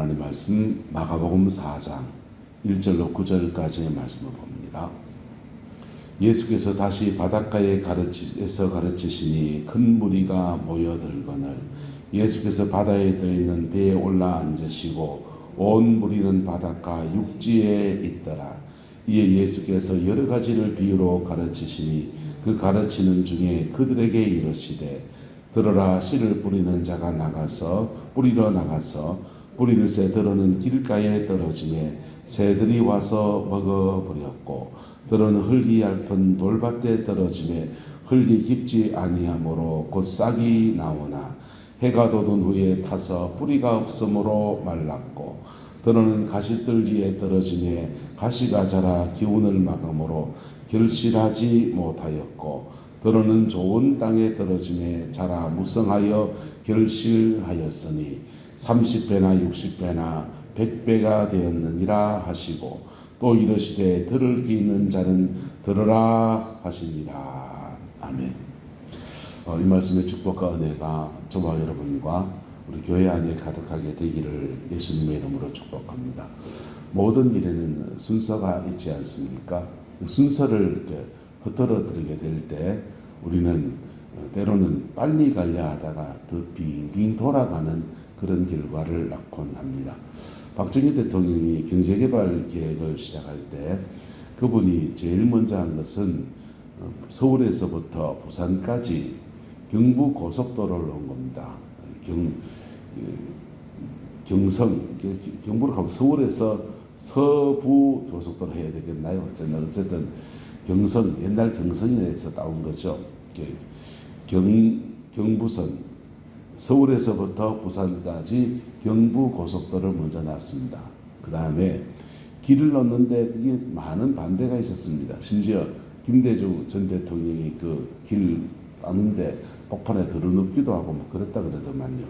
하나님 말씀 마가복음 4장 1절로 9절까지의 말씀을 봅니다. 예수께서 다시 바닷가에 가르치시니 큰 무리가 모여들거늘 예수께서 바다에 떠있는 배에 올라 앉으시고 온 무리는 바닷가 육지에 있더라. 이에 예수께서 여러 가지를 비유로 가르치시니 그 가르치는 중에 그들에게 이르시되 들어라. 씨를 뿌리는 자가 뿌리러 나가서 뿌리를 새 들어는 길가에 떨어지매 새들이 와서 먹어버렸고 들어는 흙이 얇은 돌밭에 떨어지매 흙이 깊지 아니하므로 곧 싹이 나오나 해가 돋은 후에 타서 뿌리가 없으므로 말랐고 들어는 가시떨기에 떨어지매 가시가 자라 기운을 막음으로 결실하지 못하였고 들어는 좋은 땅에 떨어지매 자라 무성하여 결실하였으니 30배나 60배나 100배가 되었느니라 하시고 또 이르시되 들을 귀 있는 자는 들으라 하시니라. 아멘. 이 말씀의 축복과 은혜가 저와 여러분과 우리 교회 안에 가득하게 되기를 예수님의 이름으로 축복합니다. 모든 일에는 순서가 있지 않습니까? 순서를 이렇게 흐트러뜨리게 될 때 우리는 때로는 빨리 가려 하다가 더 빙빙 돌아가는 그런 결과를 낳곤 합니다. 박정희 대통령이 경제개발 계획을 시작할 때 그분이 제일 먼저 한 것은 서울에서부터 부산까지 경부 고속도로를 놓은 겁니다. 경부를 가면 서울에서 서부 고속도로 해야 되겠나요? 어쨌든 경성, 옛날 경성에서 따온 거죠. 경부선, 서울에서부터 부산까지 경부 고속도로를 먼저 놨습니다. 그 다음에 길을 넣는데 그게 많은 반대가 있었습니다. 심지어 김대중 전 대통령이 그 길 따는데 폭탄에 들어눕기도 하고 뭐 그랬다 그러더만요.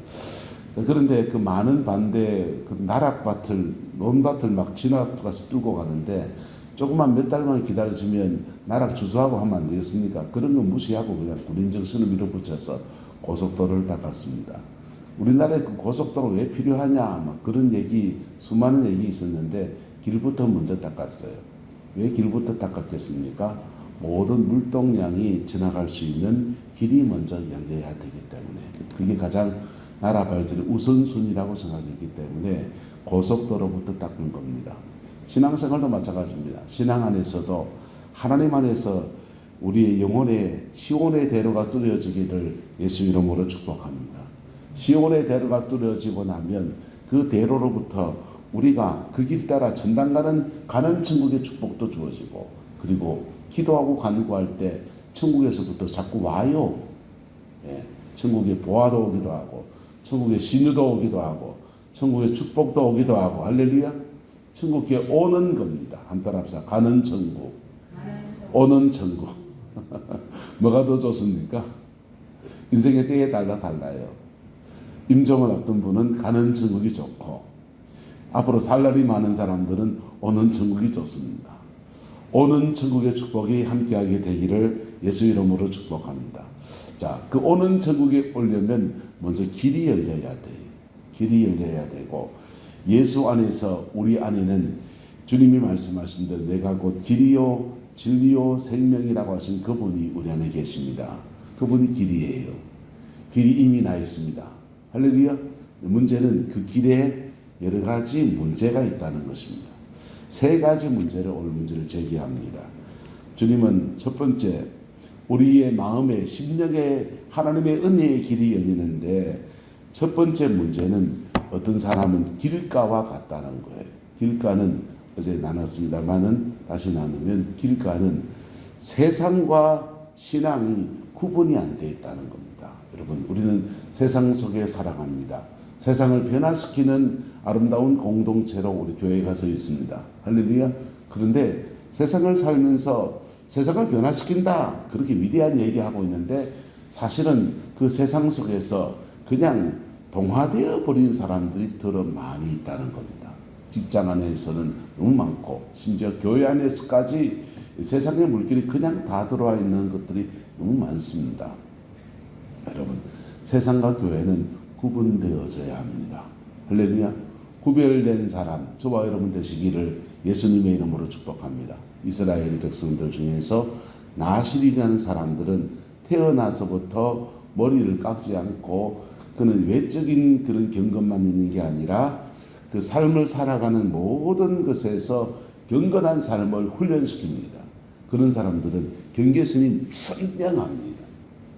그런데 그 많은 반대, 그 나락밭을, 논밭을 막 지나가서 뚫고 가는데 조금만 몇 달만 기다려주면 나락 주소하고 하면 안 되겠습니까? 그런 거 무시하고 그냥 군인정신을 밀어붙여서 고속도로를 닦았습니다. 우리나라에 그 고속도로 왜 필요하냐, 막 그런 수많은 얘기 있었는데 길부터 먼저 닦았어요. 왜 길부터 닦았겠습니까? 모든 물동량이 지나갈 수 있는 길이 먼저 열려야 되기 때문에 그게 가장 나라 발전의 우선순위라고 생각했기 때문에 고속도로부터 닦은 겁니다. 신앙생활도 마찬가지입니다. 신앙 안에서도 하나님 안에서 우리의 영혼의 시온의 대로가 뚫어지기를 예수 이름으로 축복합니다. 시온의 대로가 뚫어지고 나면 그 대로로부터 우리가 그 길 따라 전당 가는 천국의 축복도 주어지고 그리고 기도하고 간구할 때 천국에서부터 자꾸 와요. 천국의 보화도 오기도 하고 천국의 신유도 오기도 하고 천국의 축복도 오기도 하고 할렐루야. 천국에 오는 겁니다. 한번 따라합시다. 가는 천국, 오는 천국. 뭐가 더 좋습니까? 인생의 때에 따라 달라요. 임종을 앞둔 분은 가는 천국이 좋고 앞으로 살 날이 많은 사람들은 오는 천국이 좋습니다. 오는 천국의 축복이 함께하게 되기를 예수 이름으로 축복합니다. 자, 그 오는 천국에 오려면 먼저 길이 열려야 돼요. 길이 열려야 되고 예수 안에서 우리 안에는 주님이 말씀하신 대로 내가 곧 길이요 진리요 생명이라고 하신 그분이 우리 안에 계십니다. 그분이 길이에요. 길이 이미 나 있습니다. 할렐루야. 문제는 그 길에 여러 가지 문제가 있다는 것입니다. 세 가지 문제를 제기합니다. 주님은 첫 번째 우리의 마음에 심령에 하나님의 은혜의 길이 열리는데 첫 번째 문제는 어떤 사람은 길가와 같다는 거예요. 길가는 어제 나눴습니다만은 다시 나누면 길가는 세상과 신앙이 구분이 안 돼 있다는 겁니다. 여러분, 우리는 세상 속에 살아갑니다. 세상을 변화시키는 아름다운 공동체로 우리 교회가 서 있습니다. 할렐루야. 그런데 세상을 살면서 세상을 변화시킨다 그렇게 위대한 얘기하고 있는데 사실은 그 세상 속에서 그냥 동화되어 버린 사람들이 더 많이 있다는 겁니다. 직장 안에서는 너무 많고 심지어 교회 안에서까지 세상의 물길이 그냥 다 들어와 있는 것들이 너무 많습니다. 여러분, 세상과 교회는 구분되어져야 합니다. 할렐루야. 구별된 사람, 저와 여러분 되시기를 예수님의 이름으로 축복합니다. 이스라엘 백성들 중에서 나실이라는 사람들은 태어나서부터 머리를 깎지 않고 그는 외적인 그런 경건만 있는 게 아니라 그 삶을 살아가는 모든 것에서 경건한 삶을 훈련시킵니다. 그런 사람들은 경계선이 선명합니다.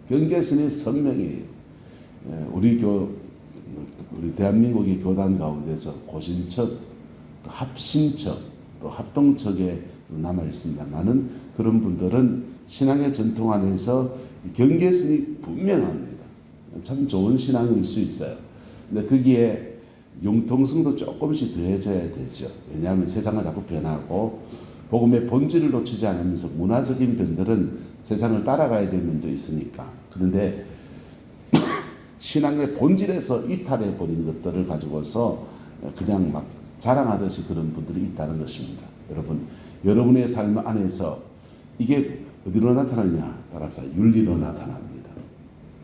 경계선이 선명해요. 우리 대한민국의 교단 가운데서 고신척, 또 합신척, 또 합동척에 남아 있습니다만은 그런 분들은 신앙의 전통 안에서 경계선이 분명합니다. 참 좋은 신앙일 수 있어요. 근데 거기에 융통성도 조금씩 더해져야 되죠. 왜냐하면 세상은 자꾸 변하고 복음의 본질을 놓치지 않으면서 문화적인 변들은 세상을 따라가야 될 면도 있으니까. 그런데 신앙의 본질에서 이탈해 버린 것들을 가지고서 그냥 막 자랑하듯이 그런 분들이 있다는 것입니다. 여러분의 삶 안에서 이게 어디로 나타나냐? 따라합시다. 윤리로 나타납니다.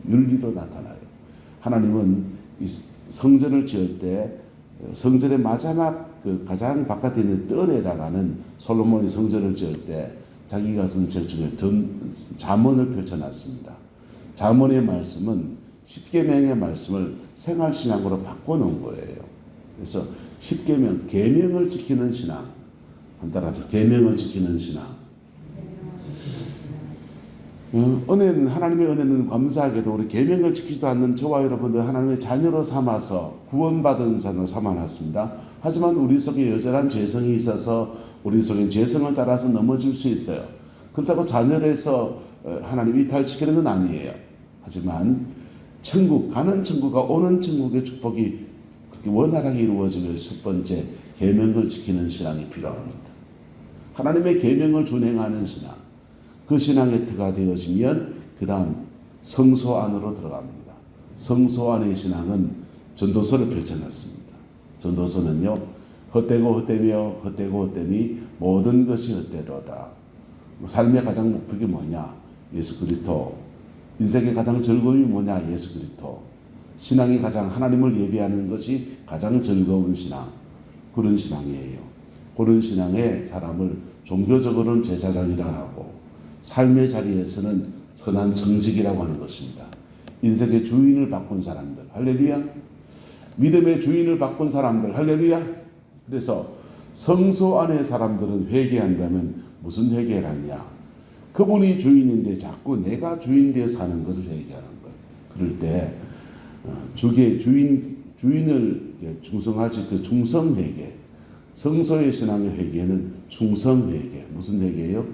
윤리로 나타나요. 하나님은 이 성전을 지을 때 성전의 마지막 그 가장 바깥에 있는 뜰에다가는 솔로몬이 성전을 지을 때 자기가 쓴 책 중에 잠언을 펼쳐놨습니다. 잠언의 말씀은 십계명의 말씀을 생활신앙으로 바꿔놓은 거예요. 그래서 십계명, 계명을 지키는 신앙, 따라서 계명을 지키는 신앙. 은혜는, 하나님의 은혜는 감사하게도 우리 계명을 지키지도 않는 저와 여러분들 하나님의 자녀로 삼아서 구원받은 자녀로 삼아놨습니다. 하지만 우리 속에 여전한 죄성이 있어서 우리 속에 죄성을 따라서 넘어질 수 있어요. 그렇다고 자녀로서 하나님 이탈시키는 건 아니에요. 하지만 천국, 가는 천국과 오는 천국의 축복이 그렇게 원활하게 이루어지면 첫 번째 계명을 지키는 신앙이 필요합니다. 하나님의 계명을 준행하는 신앙, 그 신앙의 터가 되어지면 그 다음 성소 안으로 들어갑니다. 성소 안의 신앙은 전도서를 펼쳐놨습니다. 전도서는요, 헛되고 헛되며 헛되고 헛되니 모든 것이 헛되도다. 삶의 가장 목표가 뭐냐? 예수 그리스도. 인생의 가장 즐거움이 뭐냐? 예수 그리스도. 신앙이 가장 하나님을 예배하는 것이 가장 즐거운 신앙. 그런 신앙이에요. 그런 신앙의 사람을 종교적으로는 제사장이라 하고 삶의 자리에서는 선한 정직이라고 하는 것입니다. 인생의 주인을 바꾼 사람들, 할렐루야. 믿음의 주인을 바꾼 사람들, 할렐루야. 그래서 성소 안의 사람들은 회개한다면 무슨 회개를 하느냐? 그분이 주인인데 자꾸 내가 주인 되어 사는 것을 회개하는 거예요. 그럴 때 주인을 충성하지, 그 충성 회개. 성소의 신앙의 회개는 충성 회개. 무슨 회개예요?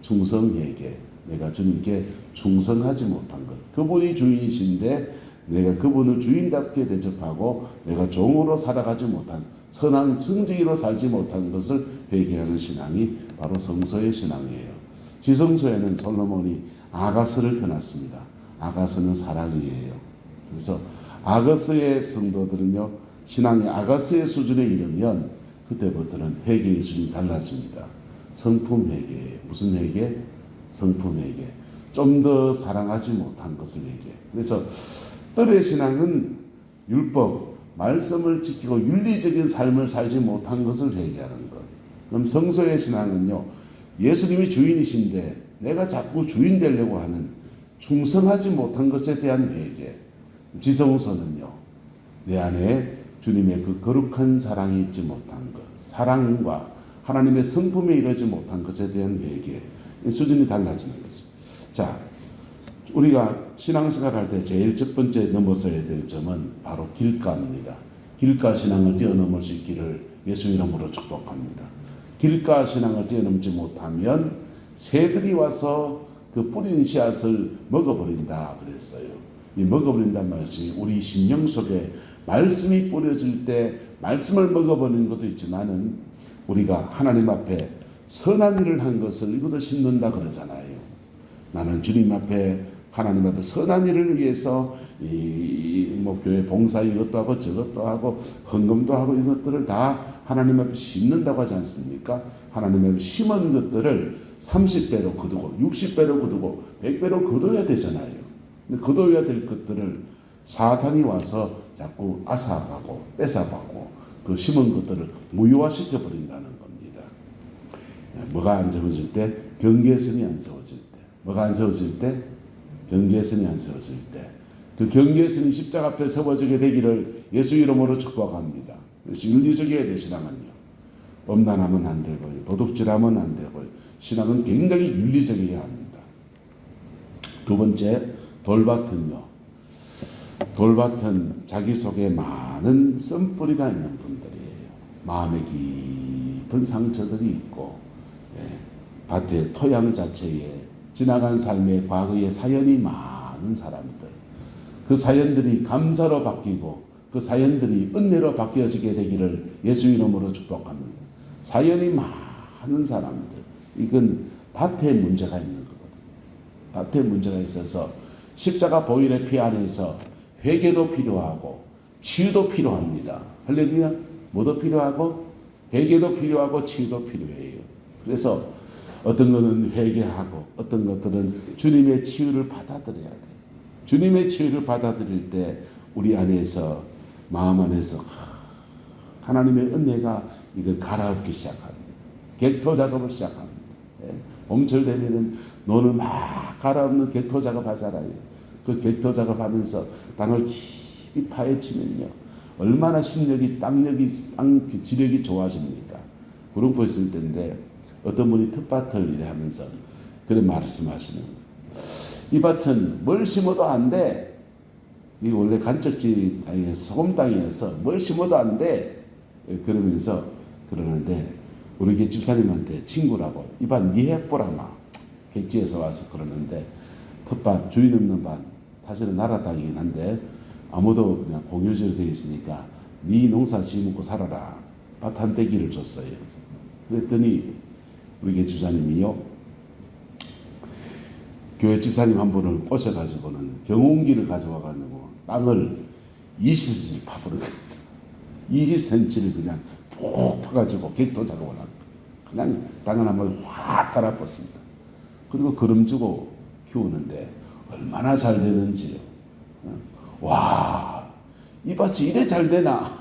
충성 회개. 내가 주님께 충성하지 못한 것. 그분이 주인이신데 내가 그분을 주인답게 대접하고 내가 종으로 살아가지 못한, 선한 성직으로 살지 못한 것을 회개하는 신앙이 바로 성소의 신앙이에요. 지성소에는 솔로몬이 아가스를 펴놨습니다. 아가스는 사랑이에요. 그래서 아가스의 성도들은요, 신앙이 아가스의 수준에 이르면 그때부터는 회개의 수준이 달라집니다. 성품 회개예요. 무슨 회개? 성품 회개. 좀 더 사랑하지 못한 것을 회개. 그래서 뜰의 신앙은 율법, 말씀을 지키고 윤리적인 삶을 살지 못한 것을 회개하는 것. 그럼 성소의 신앙은요, 예수님이 주인이신데 내가 자꾸 주인 되려고 하는 충성하지 못한 것에 대한 회개. 지성소는요, 내 안에 주님의 그 거룩한 사랑이 있지 못한 것, 사랑과 하나님의 성품에 이르지 못한 것에 대한 회개, 수준이 달라지는 거죠. 자, 우리가 신앙생활 할 때 제일 첫 번째 넘어서야 될 점은 바로 길가입니다. 길가 신앙을 뛰어넘을 수 있기를 예수 이름으로 축복합니다. 길가 신앙을 뛰어넘지 못하면 새들이 와서 그 뿌린 씨앗을 먹어버린다 그랬어요. 이 먹어버린다는 말씀이 우리 심령 속에 말씀이 뿌려질 때 말씀을 먹어버리는 것도 있지만은 우리가 하나님 앞에 선한 일을 한 것을 이것도 심는다 그러잖아요. 나는 주님 앞에, 하나님 앞에 선한 일을 위해서 뭐 교회 봉사 이것도 하고 저것도 하고 헌금도 하고 이것들을 다 하나님 앞에 심는다고 하지 않습니까? 하나님 앞에 심은 것들을 30배로 거두고 60배로 거두고 100배로 거둬야 되잖아요. 근데 거둬야 될 것들을 사탄이 와서 자꾸 앗아가고 뺏어가고 그 심은 것들을 무효화시켜 버린다는 겁니다. 뭐가 안 세워질 때? 경계선이 안 세워질 때. 뭐가 안 세워질 때? 경계선이 안 세워질 때. 그 경계선이 십자가 앞에 세워지게 되기를 예수 이름으로 축복합니다. 그래서 윤리적이어야 돼, 신앙은요. 엄난하면 안 되고요. 도둑질하면 안 되고요. 신앙은 굉장히 윤리적이어야 합니다. 두 번째, 돌밭은요. 돌밭은 자기 속에 많은 쓴뿌리가 있는 분들이에요. 마음에 깊은 상처들이 있고, 밭의 토양 자체에 지나간 삶의 과거의 사연이 많은 사람들, 그 사연들이 감사로 바뀌고 그 사연들이 은혜로 바뀌어지게 되기를 예수 이름으로 축복합니다. 사연이 많은 사람들, 이건 밭에 문제가 있는 거거든요. 밭에 문제가 있어서 십자가 보혈의 피 안에서 회개도 필요하고 치유도 필요합니다. 할렐루야. 뭐도 필요하고 회개도 필요하고 치유도 필요해요. 그래서 어떤 것은 회개하고 어떤 것들은 주님의 치유를 받아들여야 돼요. 주님의 치유를 받아들일 때 우리 안에서, 마음 안에서 하나님의 은혜가 이걸 갈아엎기 시작합니다. 객토 작업을 시작합니다. 봄철 되면은 논을 막 갈아엎는 객토 작업 하잖아요. 그 객토 작업하면서 땅을 깊이 파헤치면요, 얼마나 심력이, 땅 지력이 좋아집니까? 구름포 있을 때인데 어떤 분이 텃밭을 이래 하면서 그런 말씀하시는 거예요. 이 밭은 뭘 심어도 안 돼. 이 원래 간척지 땅이어서, 소금 땅이어서 뭘 심어도 안 돼. 그러면서 그러는데 우리 집사님한테 친구라고 이 밭 니 해보라마. 객지에서 와서 그러는데 텃밭, 주인 없는 밭, 사실은 나라 땅이긴 한데 아무도 그냥 공유지로 되어 있으니까 니 농사 지어먹고 살아라. 밭 한 떼기를 줬어요. 그랬더니 우리 집사님이요, 교회 집사님 한 분을 꼬셔가지고는 경운기를 가져와가지고 땅을 20cm를 파버려요. 20cm를 그냥 푹 파가지고 객토 작업을 하고 그냥 땅을 한번 확 갈아엎었습니다. 그리고 거름 주고 키우는데 얼마나 잘 되는지요. 와, 이 밭이 이래 잘 되나?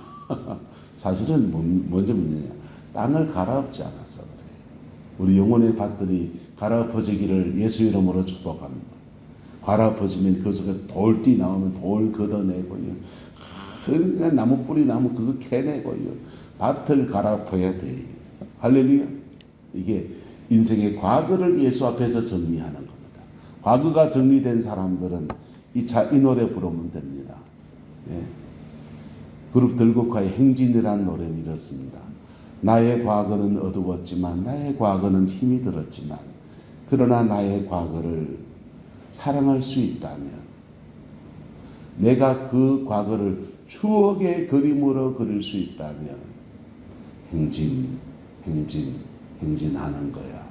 사실은 먼저 문제냐, 땅을 갈아엎지 않아서 그래요. 우리 영혼의 밭들이 갈아엎어지기를 예수 이름으로 축복합니다. 갈아엎어지면 그 속에서 돌띠 나오면 돌 걷어내고요. 그냥 나무 뿌리 나무 그거 캐내고요. 밭을 갈아엎어야 돼요. 할렐루야. 이게 인생의 과거를 예수 앞에서 정리하는 겁니다. 과거가 정리된 사람들은 이 노래 부르면 됩니다. 예. 그룹 들국화의 행진이라는 노래는 이렇습니다. 나의 과거는 어두웠지만, 나의 과거는 힘이 들었지만, 그러나 나의 과거를 사랑할 수 있다면, 내가 그 과거를 추억의 그림으로 그릴 수 있다면 행진하는 거야.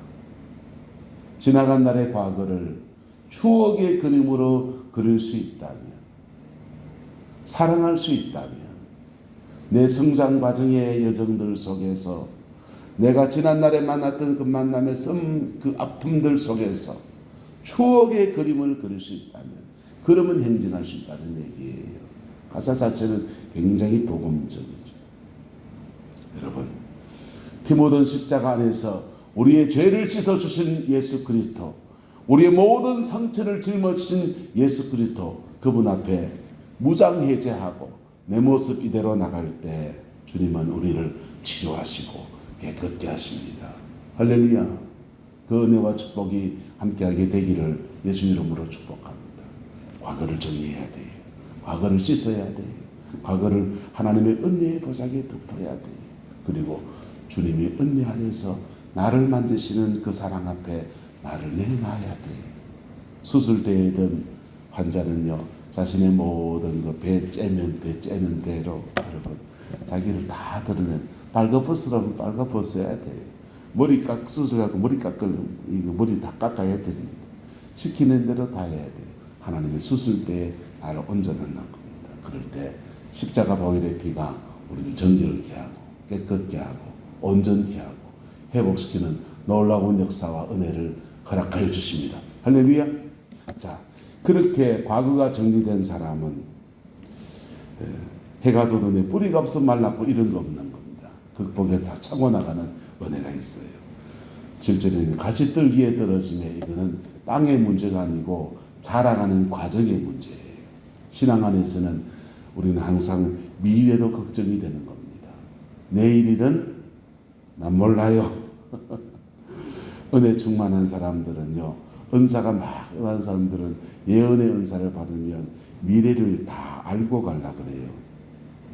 지나간 날의 과거를 추억의 그림으로 그릴 수 있다면, 사랑할 수 있다면, 내 성장 과정의 여정들 속에서 내가 지난날에 만났던 그 만남의 그 아픔들 속에서 추억의 그림을 그릴 수 있다면, 그러면 행진할 수 있다는 얘기예요. 가사 자체는 굉장히 복음적이죠. 여러분, 피 묻은 십자가 안에서 우리의 죄를 씻어주신 예수 그리스도, 우리의 모든 상처를 짊어지신 예수 그리스도, 그분 앞에 무장해제하고 내 모습 이대로 나갈 때 주님은 우리를 치료하시고 깨끗게 하십니다. 할렐루야. 그 은혜와 축복이 함께하게 되기를 예수 이름으로 축복합니다. 과거를 정리해야 돼요. 과거를 씻어야 돼요. 과거를 하나님의 은혜의 보좌에 덮어야 돼요. 그리고 주님의 은혜 안에서 나를 만드시는 그 사랑 앞에 나를 내놔야 돼요. 수술대에든 환자는요, 자신의 모든 그 배 째는 대로 여러분 자기를 다 드러낸, 빨가벗으라면 빨가벗어야 돼요. 머리 수술하고 머리 이거 머리 다 깎아야 됩니다. 시키는 대로 다 해야 돼요. 하나님의 수술대에 나를 얹어놓는 겁니다. 그럴 때 십자가 보혈의 피가 우리를 정결케 하고 깨끗게 하고 온전케 하고 회복시키는 놀라운 역사와 은혜를 허락하여 주십니다. 할렐루야. 자, 그렇게 과거가 정리된 사람은 해가 돋으니 뿌리가 없어 말랐고 이런 거 없는 겁니다. 극복에 다 차고 나가는 은혜가 있어요. 7절에는 가시떨기에 떨어짐에 이거는 땅의 문제가 아니고 자라가는 과정의 문제예요. 신앙 안에서는 우리는 항상 미래도 걱정이 되는 겁니다. 내일 일은 난 몰라요. 은혜 충만한 사람들은요, 은사가 막 임한 사람들은 예언의 은사를 받으면 미래를 다 알고 갈라 그래요.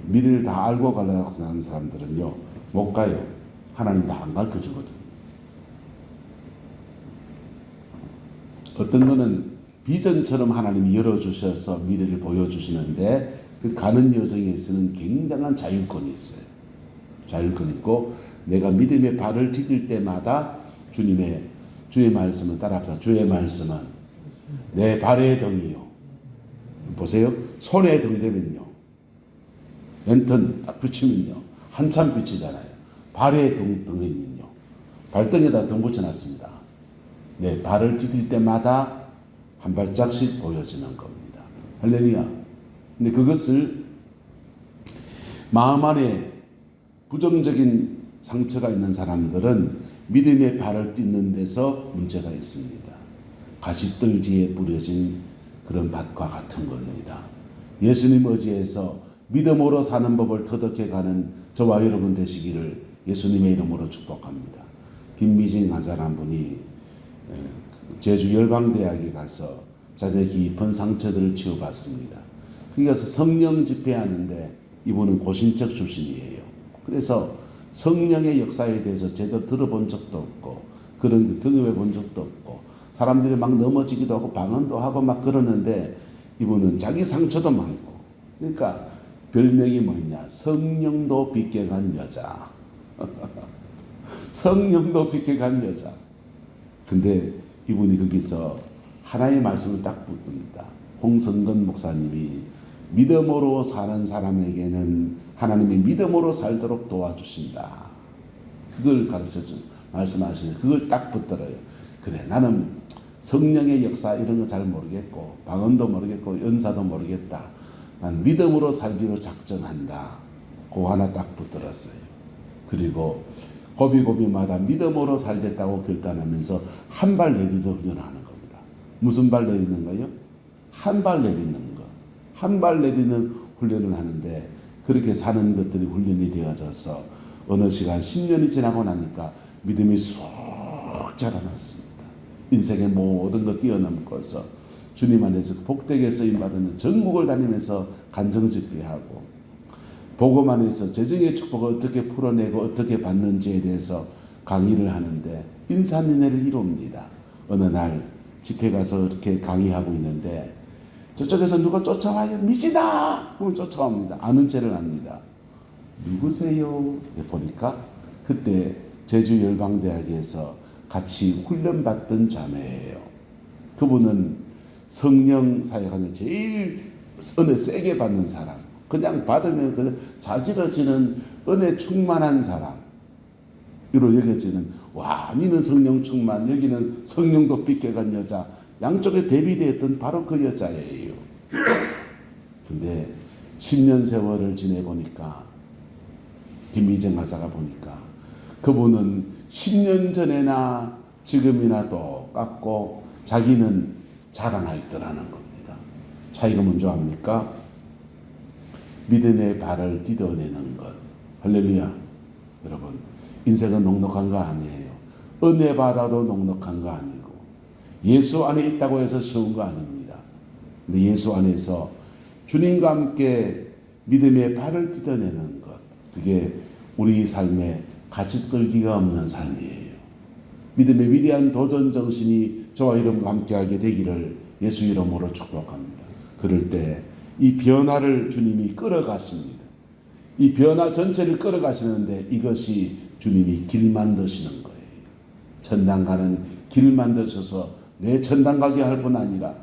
미래를 다 알고 가려고 하는 사람들은요, 못 가요. 하나님 다 안 가르쳐 주거든. 어떤 거는 비전처럼 하나님이 열어주셔서 미래를 보여주시는데 그 가는 여정에서는 굉장한 자율권이 있어요. 자율권이 있고 내가 믿음의 발을 디딜 때마다 주의 말씀을 따라합시다. 주의 말씀은 내 발의 등이요. 보세요. 손에 등 되면요. 랜턴 딱 붙이면요. 한참 비치잖아요. 발에 등이면요. 발등에다 등 붙여놨습니다. 네, 발을 디딜 때마다 한 발짝씩 보여지는 겁니다. 할렐루야. 근데 그것을 마음 안에 부정적인 상처가 있는 사람들은 믿음의 발을 딛는 데서 문제가 있습니다. 가시떨기에 뿌려진 그런 밭과 같은 겁니다. 예수님 의지해서 믿음으로 사는 법을 터득해가는 저와 여러분 되시기를 예수님의 이름으로 축복합니다. 김미진 간사람 한 분이 제주 열방대학에 가서 자신의 깊은 상처들을 치유받습니다. 거기 가서 성령 집회하는데 이분은 고신적 출신이에요. 그래서 성령의 역사에 대해서 제대로 들어본 적도 없고 그런 경험해 본 적도 없고 사람들이 막 넘어지기도 하고 방언도 하고 막 그러는데 이분은 자기 상처도 많고 그러니까 별명이 뭐냐? 성령도 빗게 간 여자. 성령도 빗게 간 여자. 근데 이분이 거기서 하나의 말씀을 딱 붙습니다. 홍성근 목사님이 믿음으로 사는 사람에게는 하나님이 믿음으로 살도록 도와주신다. 그걸 가르쳐준 말씀하시는 그걸 딱 붙들어요. 그래 나는 성령의 역사 이런 거 잘 모르겠고 방언도 모르겠고 연사도 모르겠다. 난 믿음으로 살기로 작정한다. 그거 하나 딱 붙들었어요. 그리고 고비고비마다 믿음으로 살겠다고 결단하면서 한 발 내딛어 훈련하는 겁니다. 무슨 발 내딛는 거요? 한 발 내딛는 거. 한 발 내딛는 훈련을 하는데 그렇게 사는 것들이 훈련이 되어져서 어느 시간 10년이 지나고 나니까 믿음이 쑥 자라났습니다. 인생의 모든 것 뛰어넘고서 주님 안에서 복되게 쓰임받으면 전국을 다니면서 간증집회하고 복음 안에서 재정의 축복을 어떻게 풀어내고 어떻게 받는지에 대해서 강의를 하는데 인산인해를 이룹니다. 어느 날 집회 가서 이렇게 강의하고 있는데 저쪽에서 누가 쫓아와요. 미지다! 그러면 쫓아옵니다. 아는 체를 합니다. 누구세요? 보니까 그때 제주열방대학에서 같이 훈련받던 자매예요. 그분은 성령 사역하는 제일 은혜 세게 받는 사람. 그냥 받으면 그냥 자지러지는 은혜 충만한 사람. 이로 여겨지는 와, 니는 성령 충만, 여기는 성령도 빗게 간 여자. 양쪽에 대비되었던 바로 그 여자예요. 근데 10년 세월을 지내보니까 김미정 가사가 보니까 그분은 10년 전에나 지금이나 똑같고 자기는 자라나 있더라는 겁니다. 차이가 뭔지 압니까? 믿음의 발을 디뎌내는 것. 할렐루야. 여러분 인생은 넉넉한 거 아니에요. 은혜 받아도 넉넉한 거 아니고 예수 안에 있다고 해서 쉬운 거 아닙니다. 근데 예수 안에서 주님과 함께 믿음의 발을 디뎌내는 것. 그게 우리 삶에 가치떨기가 없는 삶이에요. 믿음의 위대한 도전 정신이 저와 여러분과 함께하게 되기를 예수 이름으로 축복합니다. 그럴 때 이 변화를 주님이 끌어가십니다. 이 변화 전체를 끌어가시는데 이것이 주님이 길 만드시는 거예요. 천당 가는 길 만드셔서 내 천당 가게 할 뿐 아니라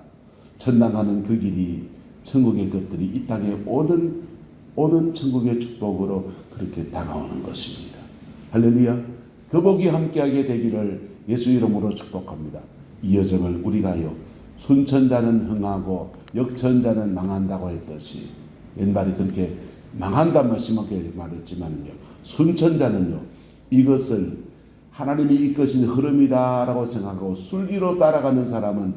천당 가는 그 길이 천국의 것들이 이 땅에 오는 천국의 축복으로 그렇게 다가오는 것입니다. 할렐루야. 그 복이 함께하게 되기를 예수 이름으로 축복합니다. 이 여정을 우리가요 순천자는 흥하고 역천자는 망한다고 했듯이 왼발이 그렇게 망한다면 심하게 말했지만은요, 순천자는요, 이것을 하나님이 이끄신 흐름이다라고 생각하고 술기로 따라가는 사람은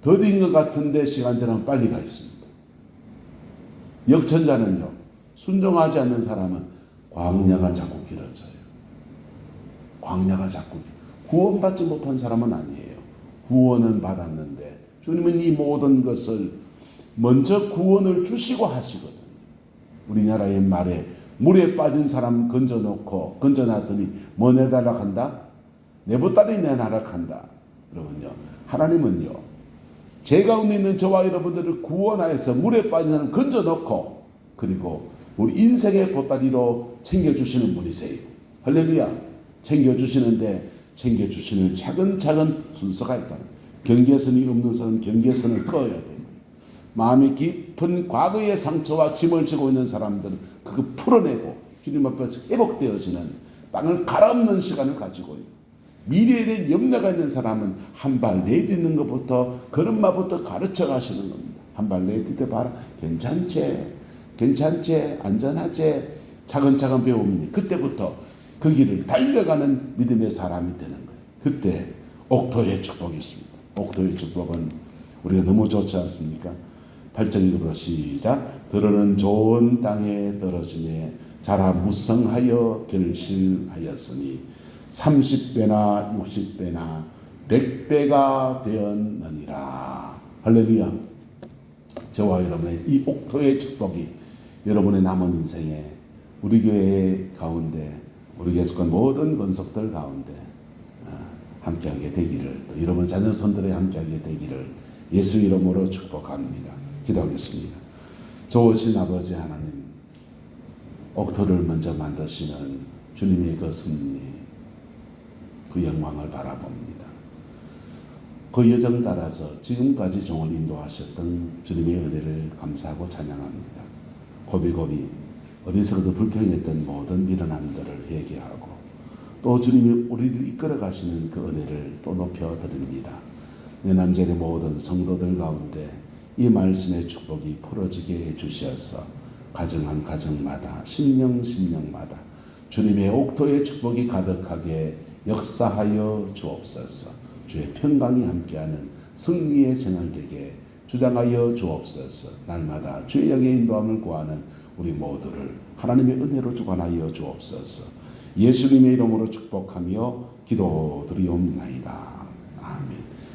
더딘 것 같은데 시간 지나면 빨리 가 있습니다. 역천자는요, 순종하지 않는 사람은 광야가 자꾸 길어져요. 광야가 자꾸 구원받지 못한 사람은 아니에요. 구원은 받았는데 주님은 이 모든 것을 먼저 구원을 주시고 하시거든요. 우리나라의 말에 물에 빠진 사람 건져놨더니 뭐 내달라 한다? 내보따리 내놔라 한다. 여러분요, 하나님은요, 제 가운데 있는 저와 여러분들을 구원하여서 물에 빠진 사람 건져놓고 그리고 우리 인생의 보따리로 챙겨주시는 분이세요. 할렐루야. 챙겨주시는데 챙겨주시는 차근차근 순서가 있다는, 경계선이 없는 사람은 경계선을 그어야 됩니다. 마음이 깊은 과거의 상처와 짐을 지고 있는 사람들은 그거 풀어내고 주님 앞에서 회복되어지는 땅을 갈아엎는 시간을 가지고요. 미래에 대한 염려가 있는 사람은 한 발 내딛는 것부터, 걸음마부터 가르쳐 가시는 겁니다. 한 발 내딛어 봐라. 괜찮지, 안전하지, 차근차근 배우면 그때부터 그 길을 달려가는 믿음의 사람이 되는 거예요. 그때 옥토의 축복이 있습니다. 옥토의 축복은 우리가 너무 좋지 않습니까? 8절 시작. 들어는 좋은 땅에 떨어지네 자라 무성하여 결실하였으니 30배나 60배나 100배가 되었느니라. 할렐루야. 저와 여러분의 이 옥토의 축복이 여러분의 남은 인생에, 우리 교회 가운데, 우리 교회 속한 모든 권속들 가운데 함께하게 되기를, 또 여러분 자녀손들에 함께하게 되기를 예수 이름으로 축복합니다. 기도하겠습니다. 좋으신 아버지 하나님, 옥토를 먼저 만드시는 주님의 그 섭리, 그 영광을 바라봅니다. 그 여정 따라서 지금까지 종을 인도하셨던 주님의 은혜를 감사하고 찬양합니다. 고비고비 어리석어도 불평했던 모든 미련함들을 회개하고 또 주님이 우리를 이끌어 가시는 그 은혜를 또 높여드립니다. 내 남자의 모든 성도들 가운데 이 말씀의 축복이 풀어지게 해주셔서 가정한 가정마다, 심령마다 주님의 옥토의 축복이 가득하게 역사하여 주옵소서. 주의 평강이 함께하는 승리의 생활 되게 주장하여 주옵소서. 날마다 주의 영의 인도함을 구하는 우리 모두를 하나님의 은혜로 주관하여 주옵소서. 예수님의 이름으로 축복하며 기도드리옵나이다.